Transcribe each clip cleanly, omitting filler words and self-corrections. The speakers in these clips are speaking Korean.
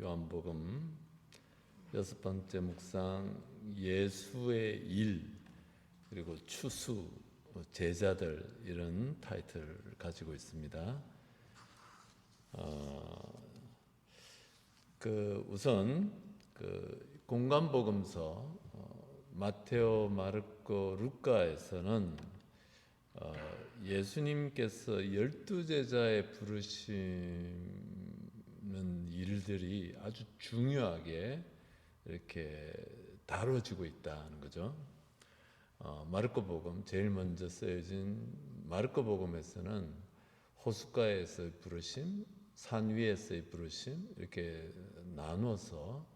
요한복음 6번째 묵상 예수의 일 그리고 추수 제자들 이런 타이틀을 가지고 있습니다. 우선 공관복음서 마테오, 마르코, 루카에서는 예수님께서 12제자의 부르심은 일들이 아주 중요하게 이렇게 다뤄지고 있다는 거죠. 마르코복음 제일 먼저 쓰여진 마르코복음에서는 호숫가에서의 부르심, 산 위에서의 부르심 이렇게 나누어서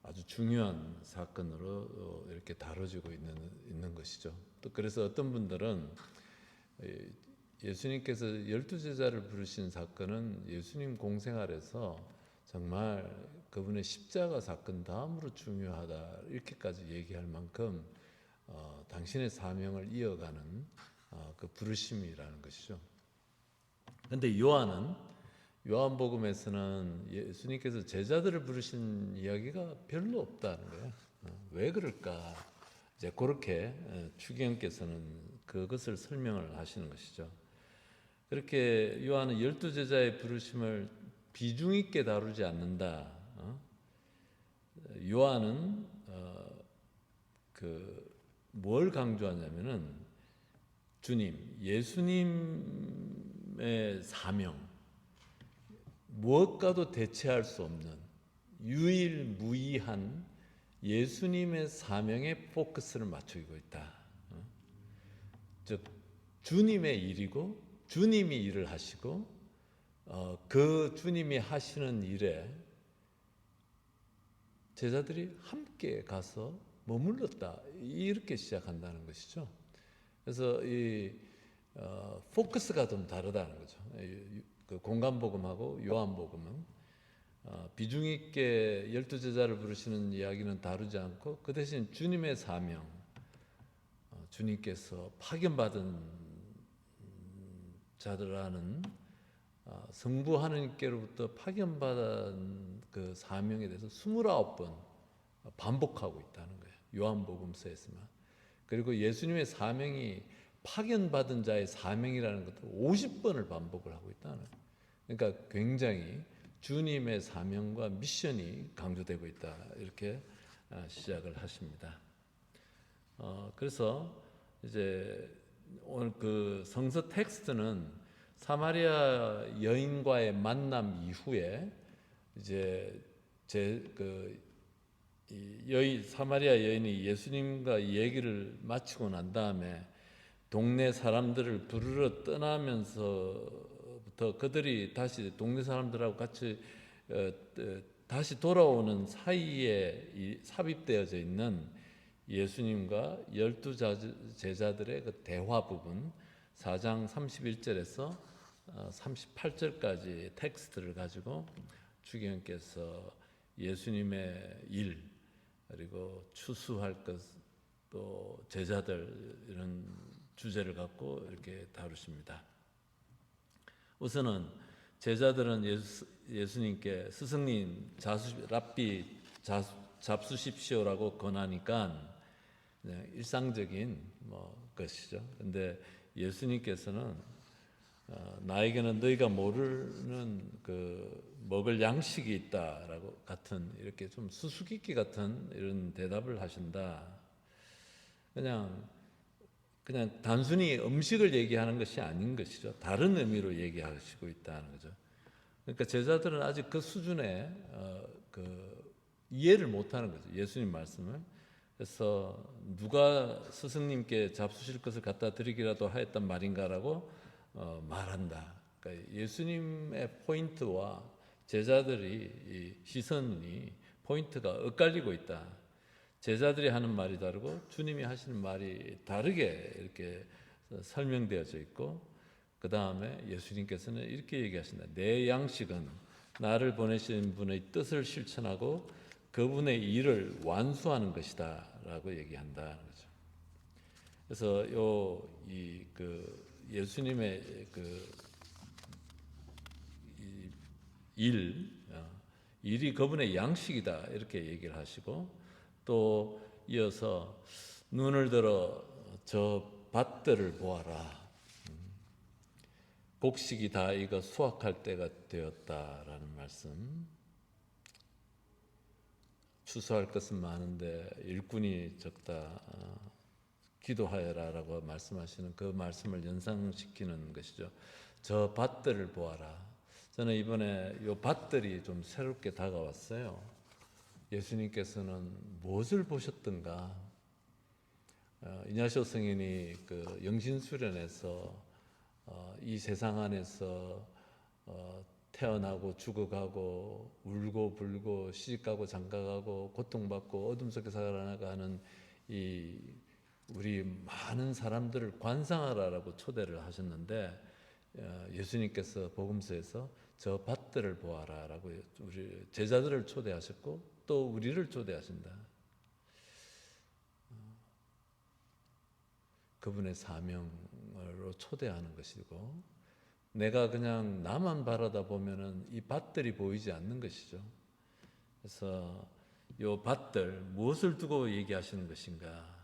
아주 중요한 사건으로 이렇게 다뤄지고 있는 것이죠. 또 그래서 어떤 분들은 예수님께서 12제자를 부르신 사건은 예수님 공생활에서 정말 그분의 십자가 사건 다음으로 중요하다 이렇게까지 얘기할 만큼 당신의 사명을 이어가는 그 부르심이라는 것이죠. 그런데 요한복음에서는 예수님께서 제자들을 부르신 이야기가 별로 없다는 거예요. 왜 그럴까? 이제 그렇게 추기경께서는 그것을 설명을 하시는 것이죠. 그렇게 요한은 12제자의 부르심을 비중 있게 다루지 않는다. 요한은 뭘 강조하냐면은 예수님의 사명, 무엇과도 대체할 수 없는 유일무이한 예수님의 사명에 포커스를 맞추고 있다. 즉 주님의 일이고 주님이 일을 하시고 그 주님이 하시는 일에 제자들이 함께 가서 머물렀다 이렇게 시작한다는 것이죠. 그래서 이 포커스가 좀 다르다는 거죠. 그 공관복음하고 요한복음은 비중 있게 12제자를 부르시는 이야기는 다루지 않고 그 대신 주님의 사명, 주님께서 파견받은 자들라는 성부 하나님께로부터 파견받은 그 사명에 대해서 29번 반복하고 있다는 거예요. 요한복음서에서만. 그리고 예수님의 사명이 파견받은 자의 사명이라는 것도 50번을 반복을 하고 있다는 거예요. 그러니까 굉장히 주님의 사명과 미션이 강조되고 있다 이렇게 시작을 하십니다. 그래서 이제 오늘 그 성서 텍스트는 사마리아 여인과의 만남 이후에 이제 사마리아 여인이 예수님과 얘기를 마치고 난 다음에 동네 사람들을 부르러 떠나면서부터 그들이 다시 동네 사람들하고 같이 다시 돌아오는 사이에 삽입되어져 있는 예수님과 12제자들의 그 대화 부분 4장 31절에서 38절까지 텍스트를 가지고 추기경께서 예수님의 일 그리고 추수할 것 또 제자들 이런 주제를 갖고 이렇게 다루십니다. 우선은 제자들은 예수님께 스승님 랍비 잡수십시오라고 권하니까 일상적인 것이죠. 근데 예수님께서는 나에게는 너희가 모르는 먹을 양식이 있다라고 같은 이렇게 좀 수수께끼 같은 이런 대답을 하신다. 그냥 단순히 음식을 얘기하는 것이 아닌 것이죠. 다른 의미로 얘기하시고 있다는 거죠. 그러니까 제자들은 아직 그 수준의 이해를 못하는 거죠. 예수님 말씀을. 그래서 누가 스승님께 잡수실 것을 갖다 드리기라도 하였단 말인가라고 말한다. 그러니까 예수님의 포인트와 제자들이 이 시선이 포인트가 엇갈리고 있다. 제자들이 하는 말이 다르고 주님이 하시는 말이 다르게 이렇게 설명되어져 있고 그 다음에 예수님께서는 이렇게 얘기하신다. 내 양식은 나를 보내신 분의 뜻을 실천하고 그분의 일을 완수하는 것이다 라고 얘기한다는 거죠. 그래서 예수님의 일 일이 그분의 양식이다 이렇게 얘기를 하시고, 또 이어서 눈을 들어 저 밭들을 보아라. 곡식이 다 익어 수확할 때가 되었다라는 말씀. 추수할 것은 많은데 일꾼이 적다. 기도하여라라고 말씀하시는 그 말씀을 연상시키는 것이죠. 저 밭들을 보아라. 저는 이번에 이 밭들이 좀 새롭게 다가왔어요. 예수님께서는 무엇을 보셨던가? 이냐시오 성인이 그 영신수련에서 이 세상 안에서 태어나고 죽어가고 울고 불고 시집가고 장가가고 고통받고 어둠 속에 살아가는 이 우리 많은 사람들을 관상하라라고 초대를 하셨는데, 예수님께서 복음서에서 저 밭들을 보아라라고 우리 제자들을 초대하셨고 또 우리를 초대하신다. 그분의 사명으로 초대하는 것이고, 내가 그냥 나만 바라다 보면은 이 밭들이 보이지 않는 것이죠. 그래서 이 밭들 무엇을 두고 얘기하시는 것인가?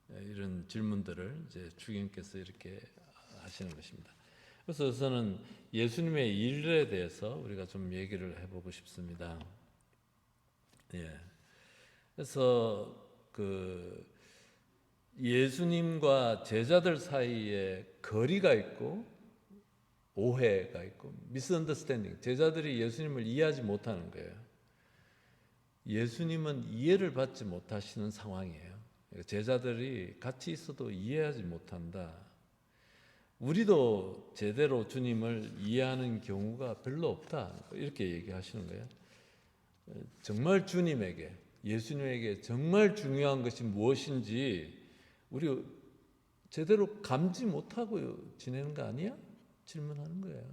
이런 질문들을 이제 주님께서 이렇게 하시는 것입니다. 그래서 저는 예수님의 일에 대해서 우리가 좀 얘기를 해보고 싶습니다. 예. 그래서 그 예수님과 제자들 사이에 거리가 있고 오해가 있고 미스언더스탠딩, 제자들이 예수님을 이해하지 못하는 거예요. 예수님은 이해를 받지 못하시는 상황이에요. 제자들이 같이 있어도 이해하지 못한다. 우리도 제대로 주님을 이해하는 경우가 별로 없다. 이렇게 얘기하시는 거예요. 정말 주님에게, 예수님에게 정말 중요한 것이 무엇인지 우리 제대로 감지 못하고 지내는 거 아니야? 질문하는 거예요.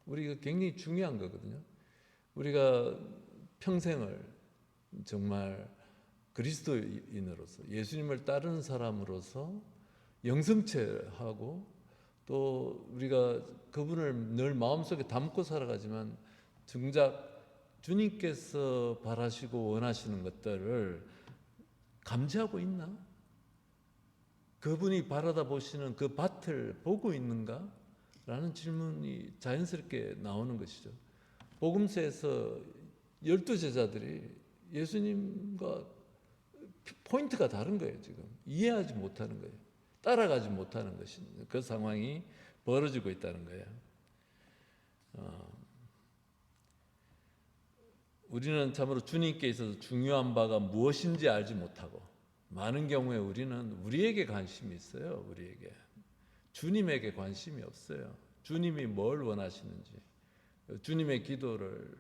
우리가 굉장히 중요한 거거든요. 우리가 평생을 정말 그리스도인으로서 예수님을 따르는 사람으로서 영성체하고 또 우리가 그분을 늘 마음속에 담고 살아가지만 정작 주님께서 바라시고 원하시는 것들을 감지하고 있나? 그분이 바라다 보시는 그 밭을 보고 있는가? 라는 질문이 자연스럽게 나오는 것이죠. 복음서에서 12제자들이 예수님과 포인트가 다른 거예요. 지금 이해하지 못하는 거예요. 따라가지 못하는 것이, 그 상황이 벌어지고 있다는 거예요. 우리는 참으로 주님께 있어서 중요한 바가 무엇인지 알지 못하고, 많은 경우에 우리는 우리에게 관심이 있어요. 우리에게 주님에게 관심이 없어요. 주님이 뭘 원하시는지, 주님의 기도를,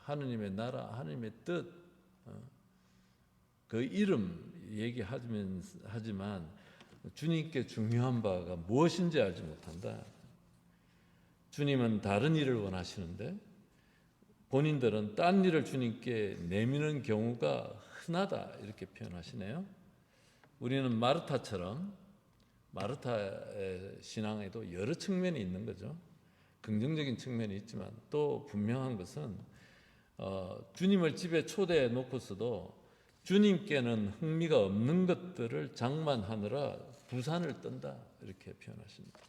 하느님의 나라, 하느님의 뜻, 그 이름 얘기하지만 주님께 중요한 바가 무엇인지 알지 못한다. 주님은 다른 일을 원하시는데 본인들은 딴 일을 주님께 내미는 경우가 흔하다, 이렇게 표현하시네요. 우리는 마르타처럼, 마르타의 신앙에도 여러 측면이 있는 거죠. 긍정적인 측면이 있지만 또 분명한 것은 주님을 집에 초대해 놓고서도 주님께는 흥미가 없는 것들을 장만하느라 부산을 떤다, 이렇게 표현하십니다.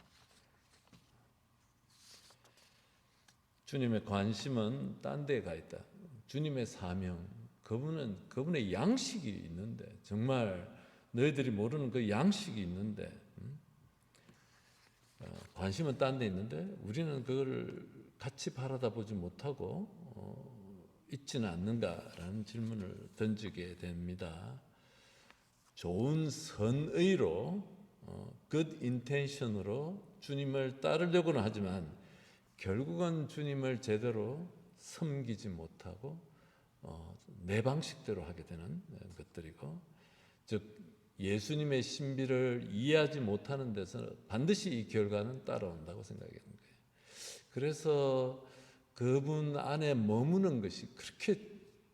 주님의 관심은 딴 데에 가 있다. 주님의 사명, 그분의 양식이 있는데, 정말 너희들이 모르는 그 양식이 있는데, 관심은 딴 데 있는데 우리는 그걸 같이 바라다 보지 못하고 있지는 않는가라는 질문을 던지게 됩니다. 좋은 선의로, good intention으로 주님을 따르려고는 하지만 결국은 주님을 제대로 섬기지 못하고 내 방식대로 하게 되는 것들이고, 즉 예수님의 신비를 이해하지 못하는 데서 반드시 이 결과는 따라온다고 생각하는 거예요. 그래서 그분 안에 머무는 것이 그렇게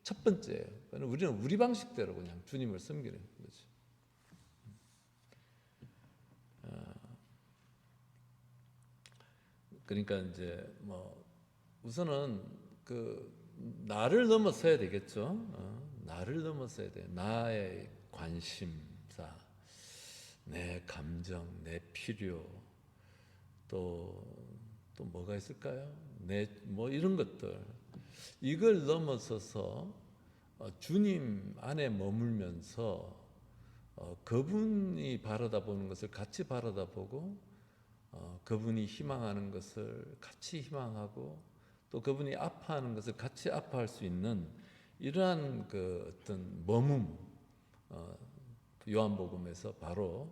첫 번째예요. 우리는 우리 방식대로 그냥 주님을 섬기는 거지. 그러니까 이제 우선은 그 나를 넘어서야 되겠죠. 나를 넘어서야 돼. 나의 관심사, 내 감정, 내 필요, 또 뭐가 있을까요? 내 뭐 이런 것들, 이걸 넘어서서 주님 안에 머물면서 그분이 바라다보는 것을 같이 바라다보고, 그분이 희망하는 것을 같이 희망하고, 또 그분이 아파하는 것을 같이 아파할 수 있는 이러한 그 어떤 머문, 요한복음에서 바로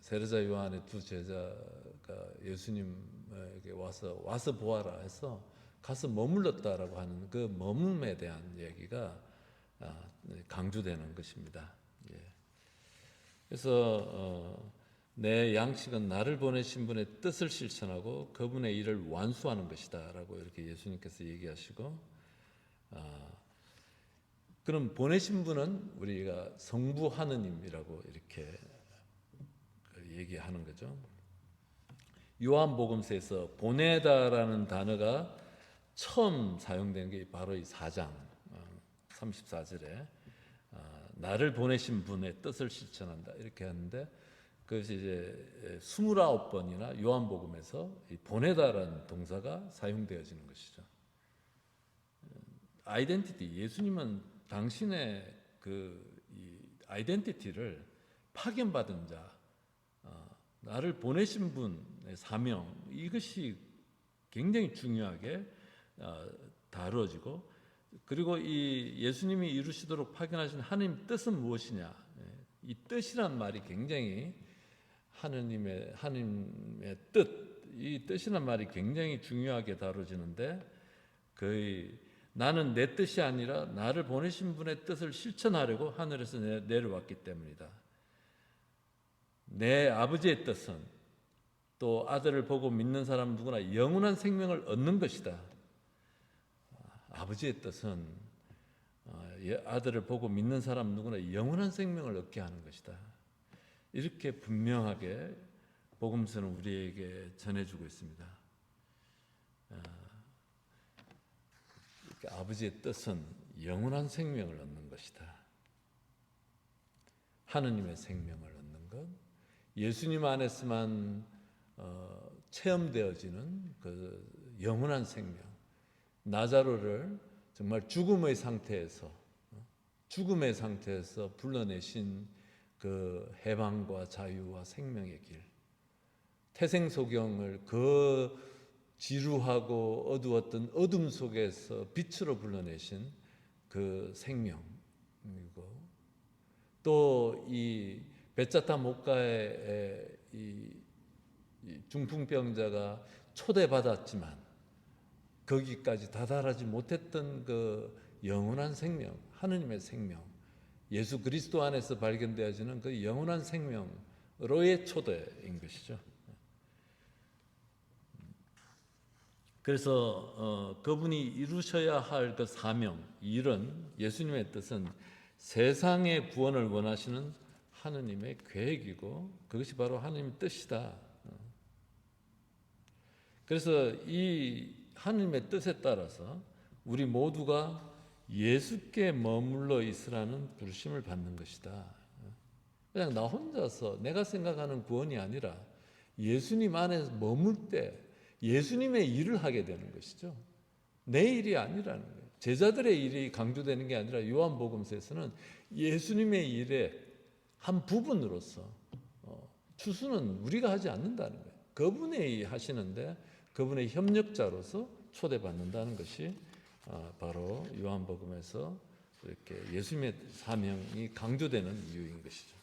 세례자 요한의 두 제자가 예수님에게 와서 보아라 해서 가서 머물렀다라고 하는 그 머문에 대한 얘기가 강조되는 것입니다. 예. 그래서 내 양식은 나를 보내신 분의 뜻을 실천하고 그분의 일을 완수하는 것이다라고 이렇게 예수님께서 얘기하시고, 그럼 보내신 분은 우리가 성부 하느님이라고 이렇게 얘기하는 거죠. 요한복음서에서 보내다라는 단어가 처음 사용된 게 바로 이 4장 34절에 나를 보내신 분의 뜻을 실천한다 이렇게 하는데, 그것이 이제 29번이나 요한복음에서 이 보내다라는 동사가 사용되어지는 것이죠. 아이덴티티, 예수님은 당신의 이 아이덴티티를 파견받은 자, 나를 보내신 분의 사명, 이것이 굉장히 중요하게 다루어지고, 그리고 이 예수님이 이루시도록 파견하신 하나님 뜻은 무엇이냐, 이 뜻이란 말이 굉장히 하나님의 뜻, 이 뜻이란 말이 굉장히 중요하게 다뤄지는데, 거의 나는 내 뜻이 아니라 나를 보내신 분의 뜻을 실천하려고 하늘에서 내려왔기 때문이다. 내 아버지의 뜻은 또 아들을 보고 믿는 사람 누구나 영원한 생명을 얻는 것이다. 아버지의 뜻은 아들을 보고 믿는 사람 누구나 영원한 생명을 얻게 하는 것이다. 이렇게 분명하게 복음서는 우리에게 전해주고 있습니다. 아버지의 뜻은 영원한 생명을 얻는 것이다. 하느님의 생명을 얻는 것, 예수님 안에서만 체험되어지는 그 영원한 생명, 나자로를 정말 죽음의 상태에서 불러내신 그 해방과 자유와 생명의 길, 태생소경을 그 지루하고 어두웠던 어둠 속에서 빛으로 불러내신 그 생명이고, 또 이 벳자타 목가의 이 중풍병자가 초대받았지만 거기까지 다다르지 못했던 그 영원한 생명, 하느님의 생명, 예수 그리스도 안에서 발견되어지는 그 영원한 생명으로의 초대인 것이죠. 그래서 그분이 이루셔야 할 그 사명, 일은, 예수님의 뜻은 세상의 구원을 원하시는 하느님의 계획이고, 그것이 바로 하느님의 뜻이다. 그래서 이 하느님의 뜻에 따라서 우리 모두가 예수께 머물러 있으라는 부르심을 받는 것이다. 그냥 나 혼자서 내가 생각하는 구원이 아니라 예수님 안에 머물 때 예수님의 일을 하게 되는 것이죠. 내 일이 아니라는 거예요. 제자들의 일이 강조되는 게 아니라 요한복음서에서는 예수님의 일의 한 부분으로서 추수는 우리가 하지 않는다는 거예요. 그분이 하시는데 그분의 협력자로서 초대받는다는 것이 바로 요한복음에서 이렇게 예수님의 사명이 강조되는 이유인 것이죠.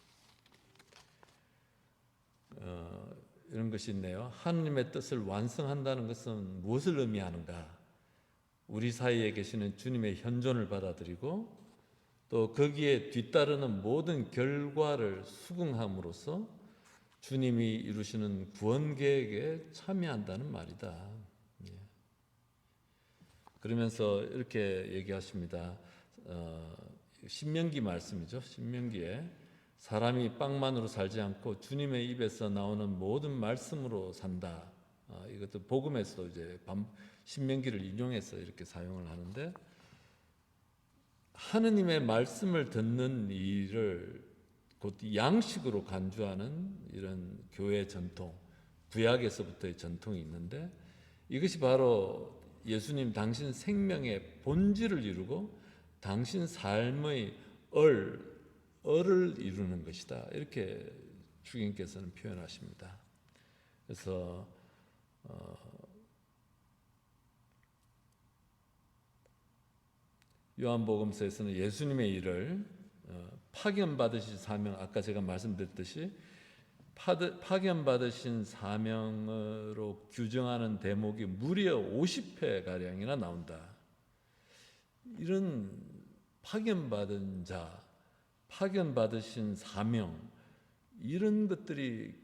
이런 것이 있네요. 하느님의 뜻을 완성한다는 것은 무엇을 의미하는가? 우리 사이에 계시는 주님의 현존을 받아들이고 또 거기에 뒤따르는 모든 결과를 수긍함으로써 주님이 이루시는 구원 계획에 참여한다는 말이다. 그러면서 이렇게 얘기하십니다. 신명기 말씀이죠. 신명기에 사람이 빵만으로 살지 않고 주님의 입에서 나오는 모든 말씀으로 산다. 이것도 복음에서도 이제 신명기를 인용해서 이렇게 사용을 하는데, 하느님의 말씀을 듣는 일을 곧 양식으로 간주하는 이런 교회 전통, 구약에서부터의 전통이 있는데, 이것이 바로 예수님 당신 생명의 본질을 이루고 당신 삶의 을을 이루는 것이다, 이렇게 주님께서는 표현하십니다. 그래서 요한복음서에서는 예수님의 일을 파견받으신 사명, 아까 제가 말씀드렸듯이 파견받으신 사명으로 규정하는 대목이 무려 50회 가량이나 나온다. 이런 파견받은 자, 파견받으신 사명, 이런 것들이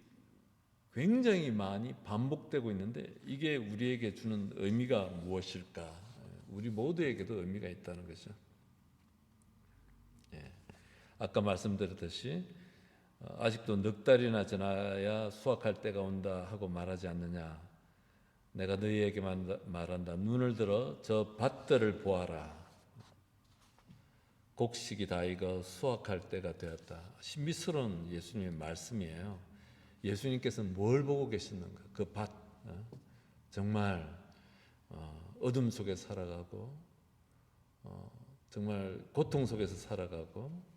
굉장히 많이 반복되고 있는데, 이게 우리에게 주는 의미가 무엇일까? 우리 모두에게도 의미가 있다는 거죠. 아까 말씀드렸듯이 아직도 넉 달이나 지나야 수확할 때가 온다 하고 말하지 않느냐. 내가 너희에게 말한다. 눈을 들어 저 밭들을 보아라. 곡식이 다 익어 수확할 때가 되었다. 신비스러운 예수님의 말씀이에요. 예수님께서는 뭘 보고 계시는가? 그 밭, 정말 어둠 속에 살아가고 정말 고통 속에서 살아가고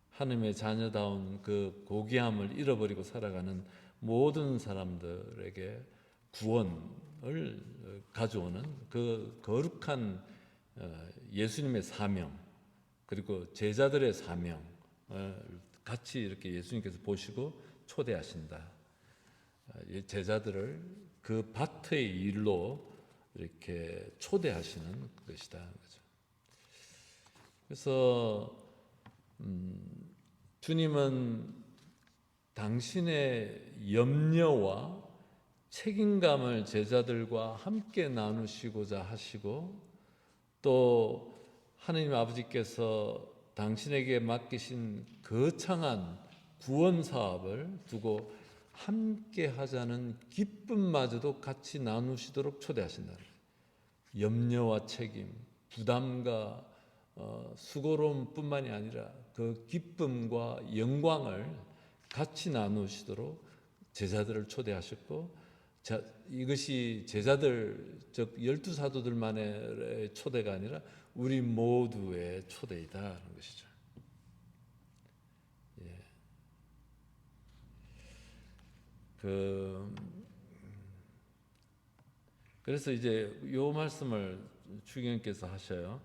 하나님의 자녀다운 그 고귀함을 잃어버리고 살아가는 모든 사람들에게 구원을 가져오는 그 거룩한 예수님의 사명, 그리고 제자들의 사명을 같이 이렇게 예수님께서 보시고 초대하신다. 제자들을 그 밭의 일로 이렇게 초대하시는 것이다. 그래서 주님은 당신의 염려와 책임감을 제자들과 함께 나누시고자 하시고, 또 하느님 아버지께서 당신에게 맡기신 거창한 구원 사업을 두고 함께 하자는 기쁨마저도 같이 나누시도록 초대하신다. 염려와 책임, 부담과 수고로움뿐만이 아니라 그 기쁨과 영광을 같이 나누시도록 제자들을 초대하셨고, 이것이 제자들, 즉 12사도들만의 초대가 아니라 우리 모두의 초대이다 하는 것이죠. 그래서 이제 요 말씀을 주님께서 하셔요.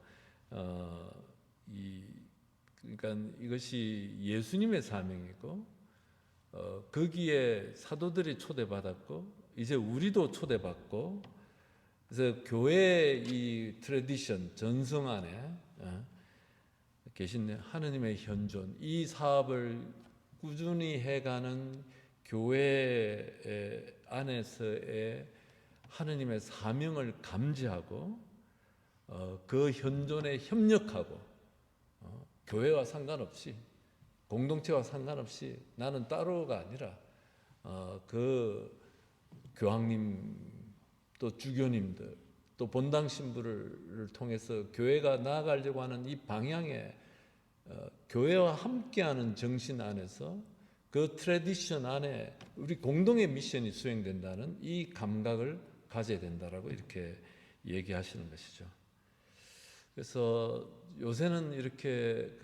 그러니까 이것이 예수님의 사명이고, 거기에 사도들이 초대받았고, 이제 우리도 초대받고, 그래서 교회의 이 트래디션, 전승 안에 계신 하느님의 현존, 이 사업을 꾸준히 해가는 교회 안에서의 하느님의 사명을 감지하고 그 현존에 협력하고, 교회와 상관없이, 공동체와 상관없이, 나는 따로가 아니라 그 교황님, 또 주교님들, 또 본당 신부를 통해서 교회가 나아가려고 하는 이 방향에 교회와 함께하는 정신 안에서, 그 트래디션 안에 우리 공동의 미션이 수행된다는 이 감각을 가져야 된다라고 이렇게 얘기하시는 것이죠. 그래서 요새는 이렇게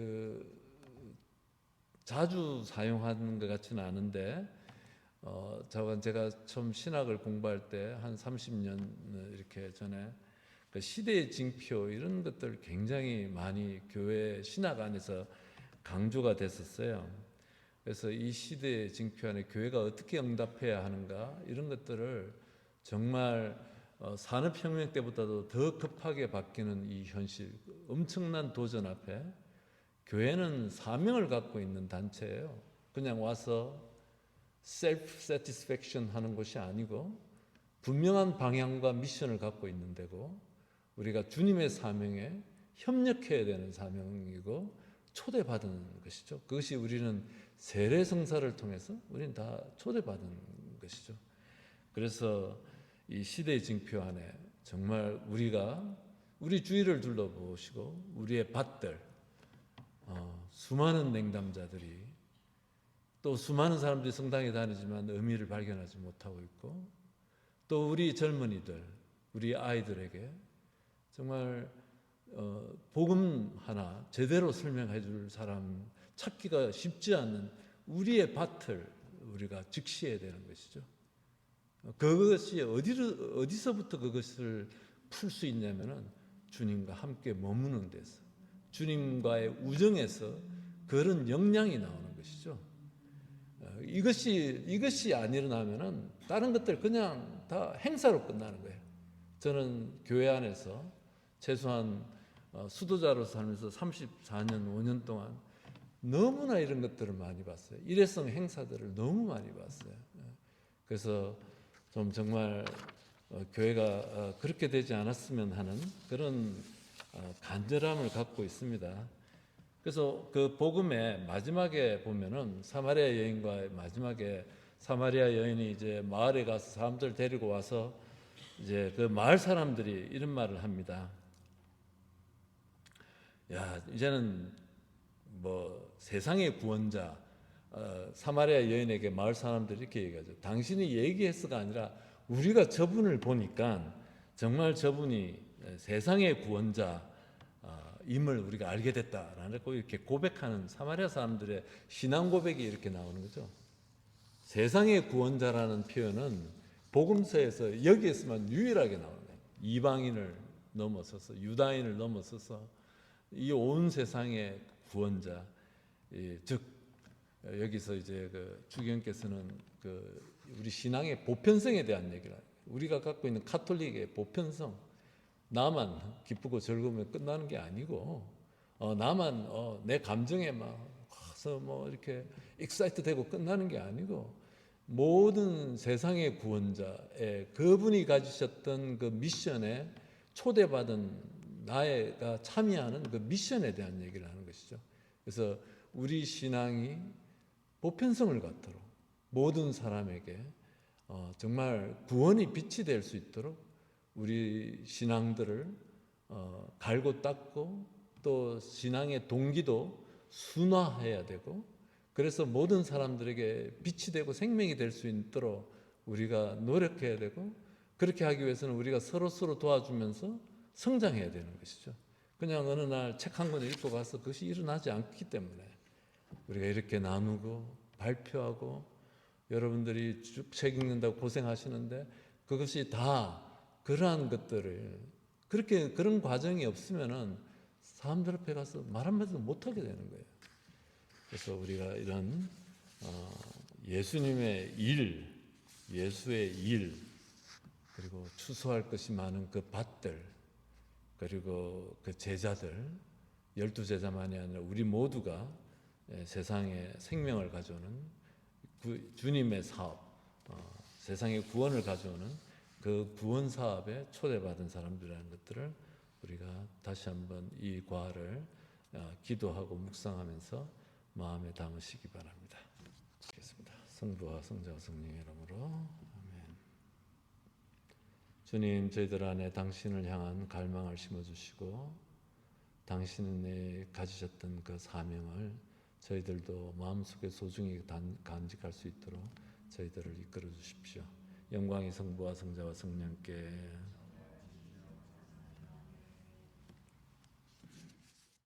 자주 사용하는 것 같지는 않은데, 제가 처음 신학을 공부할 때 한 30년 이렇게 전에 그 시대의 징표, 이런 것들 굉장히 많이 교회 신학 안에서 강조가 됐었어요. 그래서 이 시대의 징표 안에 교회가 어떻게 응답해야 하는가, 이런 것들을 정말 산업혁명 때보다도 더 급하게 바뀌는 이 현실, 엄청난 도전 앞에 교회는 사명을 갖고 있는 단체예요. 그냥 와서 셀프 세티스팩션 하는 곳이 아니고 분명한 방향과 미션을 갖고 있는 데고, 우리가 주님의 사명에 협력해야 되는 사명이고 초대받은 것이죠. 그것이 우리는 세례 성사를 통해서 우리는 다 초대받은 것이죠. 그래서 이 시대의 징표 안에 정말 우리가 우리 주위를 둘러보시고 우리의 밭들, 수많은 냉담자들이 또 수많은 사람들이 성당에 다니지만 의미를 발견하지 못하고 있고 또 우리 젊은이들, 우리 아이들에게 정말 복음 하나 제대로 설명해 줄 사람 찾기가 쉽지 않은 우리의 밭을 우리가 직시해야 되는 것이죠. 그것이 어디서부터 그것을 풀 수 있냐면은 주님과 함께 머무는 데서, 주님과의 우정에서 그런 역량이 나오는 것이죠. 이것이 안 일어나면은 다른 것들 그냥 다 행사로 끝나는 거예요. 저는 교회 안에서 최소한 수도자로 살면서 34년, 5년 동안 너무나 이런 것들을 많이 봤어요. 일회성 행사들을 너무 많이 봤어요. 그래서 좀 정말 교회가 그렇게 되지 않았으면 하는 그런 간절함을 갖고 있습니다. 그래서 그 복음의 마지막에 보면은 사마리아 여인과 마지막에 사마리아 여인이 이제 마을에 가서 사람들 데리고 와서 이제 그 마을 사람들이 이런 말을 합니다. 야, 이제는 뭐 세상의 구원자, 사마리아 여인에게 마을 사람들이 이렇게 얘기하죠. 당신이 얘기했어가 아니라 우리가 저분을 보니까 정말 저분이 세상의 구원자 임을 우리가 알게 됐다라는 이렇게 고백하는 사마리아 사람들의 신앙 고백이 이렇게 나오는 거죠. 세상의 구원자라는 표현은 복음서에서 여기에서만 유일하게 나오는 거예요. 이방인을 넘어서서 유다인을 넘어서서 이 온 세상의 구원자, 즉 여기서 이제 그 주기현께서는 그 우리 신앙의 보편성에 대한 얘기를 해요. 우리가 갖고 있는 카톨릭의 보편성, 나만 기쁘고 즐거우면 끝나는 게 아니고, 나만 내 감정에 막 와서 뭐 이렇게 익사이트 되고 끝나는 게 아니고, 모든 세상의 구원자의 그분이 가지셨던 그 미션에 초대받은 나가 참여하는 그 미션에 대한 얘기를 하는 것이죠. 그래서 우리 신앙이 보편성을 갖도록 모든 사람에게 정말 구원의 빛이 될 수 있도록 우리 신앙들을 갈고 닦고 또 신앙의 동기도 순화해야 되고, 그래서 모든 사람들에게 빛이 되고 생명이 될 수 있도록 우리가 노력해야 되고, 그렇게 하기 위해서는 우리가 서로 도와주면서 성장해야 되는 것이죠. 그냥 어느 날 책 한 권 읽고 가서 그것이 일어나지 않기 때문에 우리가 이렇게 나누고 발표하고 여러분들이 쭉 책 읽는다고 고생하시는데, 그것이 다 그러한 것들을 그런 과정이 없으면은 사람들 앞에 가서 말 한마디도 못하게 되는 거예요. 그래서 우리가 이런 예수님의 일, 예수의 일, 그리고 추수할 것이 많은 그 밭들, 그리고 그 제자들, 12제자만이 아니라 우리 모두가 세상에 생명을 가져오는 주님의 사업, 세상의 구원을 가져오는 그 구원 사업에 초대받은 사람들이라는 것들을 우리가 다시 한번 이 과를 기도하고 묵상하면서 마음에 담으시기 바랍니다. 하겠습니다. 성부와 성자와 성령의 이름으로 아멘. 주님, 저희들 안에 당신을 향한 갈망을 심어주시고 당신이 가지셨던 그 사명을 저희들도 마음속에 소중히 간직할 수 있도록 저희들을 이끌어 주십시오. 영광이 성부와 성자와 성령께